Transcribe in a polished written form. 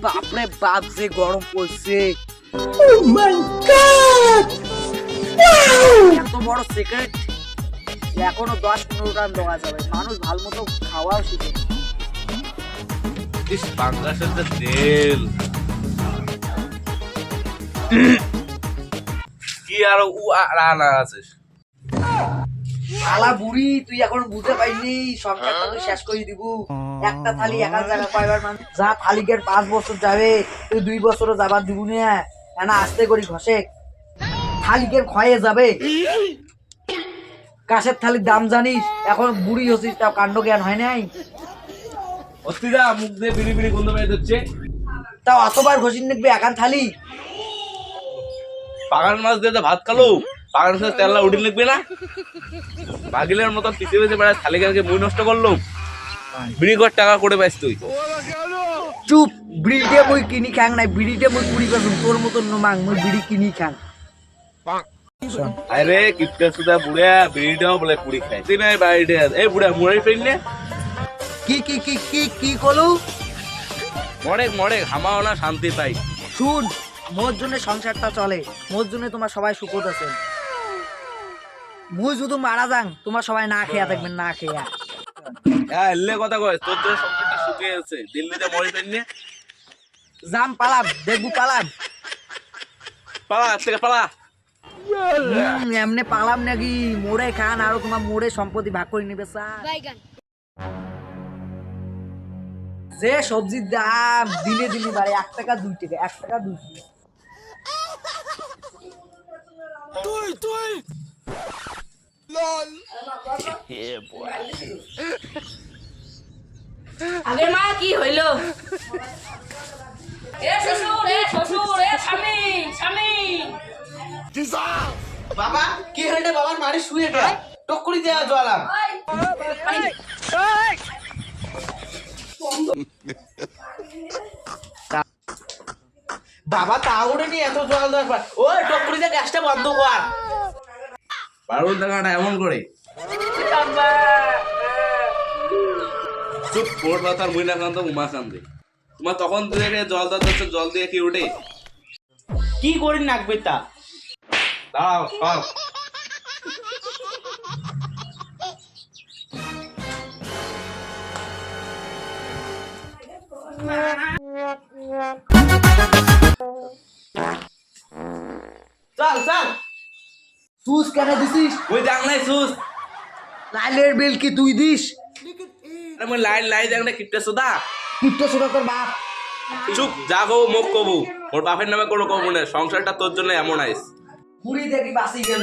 বাপরে বাপ যে গরম পড়ছে। এত বড় সিগারেট এখনো 10-15 টান দেওয়া যাবে। মানুষ ভালো মতো খাওয়াও শিখে। পাঙ্গাসের যে তেল কি আর রান্না আছিস শালা বুড়ি, তুই এখন বুঝতে পাইনি সংসারটা তুই শেষ করে দিব। একটা থালি একা জায়গা কয়বার মানুষ যা থালিকের 5 বছর যাবে, তুই 2 বছরও যাবার দিব না। এনা আস্তে করি ঘষে থালিকের ক্ষয়ে যাবে। কাশের থালির দাম জানিস? এখন বুড়ি হচ্ছিস তাও কাণ্ড জ্ঞান হয় নাই। অস্তিদা মুখ দিয়ে বিড়ি বিড়ি গন্ধ বের হচ্ছে। তাও অতবার ঘষিন দেখবি একান থালি। পাগান মাছ দিয়ে তো ভাত খালো, পাগান মাছ তেল্লা উঠে লিখবে না। পাগিলের মতন পিছিয়ে পিছিয়ে বেড়ায় থালিকাকে মুই নষ্ট করলো। বিড়ি কর টাকা করে পাইস তুই? চুপ, বিড়িতে মই কিনি খাং নাই, বিড়িতে মই কুড়ি পারছুম তোর মতন নমাং মই বিড়ি কিনি খাং। আরে কিপটা সুদা বুড়া বিড়িটাও বলে কুড়ি খায় তুই নাই বাড়িতে। এই বুড়া মুড়াই ফেল নে। কি কি কি কি কি কলু? মরেক মরেক হামাও না শান্তি পাই। শুন, মোর জন্য সংসারটা চলে, মোর জন্য তোমার সবাই সুখত আছে। মুই যদি মারা যাং তোমার সবাই না খেয়া থাকবেন, না খেয়া। হ্যাঁ এলে কথা কয় তোর জন্য সংসারটা সুখে আছে। দিল্লিতে মরে ফেল নে। যাম পালাম, দেখবো পালাম। পালা থেকে পালা। এমনি পালাম নাকি? মোড়ে খান আর তোমার মোড়ে সম্পত্তি ভাগ করে নিবে স্যার। যে সবজির দাম দিনে দিনে বাড়ে, 1 টাকা 2 টাকা, 1 টাকা 2 টাকা। আগে মা কি হইল? এ শ্বশুর, এ শ্বশুর, এ স্বামী, স্বামী। বাবা কি হইলে? বাবার মারি শুয়ে গেল, টকরি দেয়া জ্বালাম। বাবা তাওরে নি এত জল দরকার। ওই টকরি দিয়ে গ্যাসটা বন্ধ কর। পারুল টাকাটা এমন করে চুপ পড়বা তার মুই না কান তো উমা কান্দে। তোমার তখন থেকে জল দাও জল দিয়ে কি ওঠে? কি করি নাকবে তা? দাও খাও। চল চল। সুস কেন দিছিস? ওই দেখ নাই সুস। লাইলের বিল কি তুই দিস? আমি লাইন লাই দেখ না কিপটা সুদা। কিপটা ছোট তোর বাপ। চুপ যা কবু মুখ কবু। ওর বাপের নামে কোনো কবু না। সংসারটা তোর জন্য এমন আইস। পুরি দেখি বাসি গেল।